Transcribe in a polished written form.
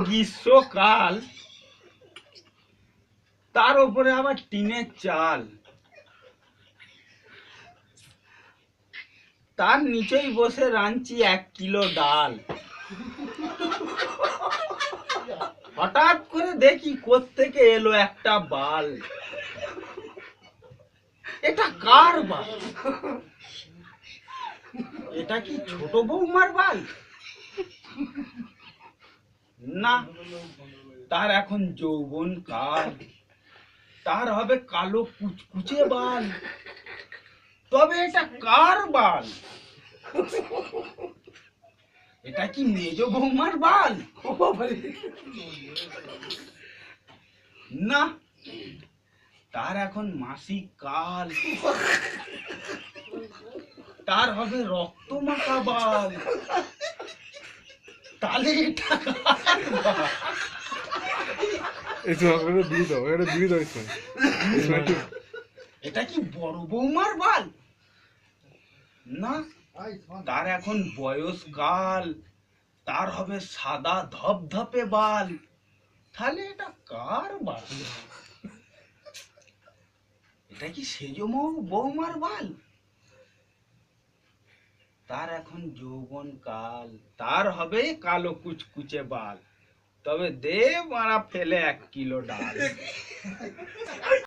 গ্রীষ্মকাল, তার উপরে আবার টিনের চাল, তার নিচেই বসে রাঁধছি 1 কিলো ডাল। হঠাৎ করে দেখি কোত্থেকে এলো একটা বাল। এটা কার বাল? এটা কি ছোট বৌমার বাল? না, তার এখন যৌবন কাল, তার হবে কালো কুচকুচে বাল। তবে এটা কার বাল? এটা কি মেজ বৌমার বাল? না, তার এখন মাসিক কাল, তার হবে রক্ত মাখা বাল। তাহলে এটা কার বাল? এটা কি বড় বৌমার বাল? না, তার এখন বয়সকাল, তার হবে সাদা ধপধপে বাল। তাহলে এটা কার বাল? এটা কি সেজ বৌমার বাল? তার এখন যৌবন কাল, তার হবে কালো কুচকুচে বাল। তবে দে মারা ফেলে 1 কিলো ডাল।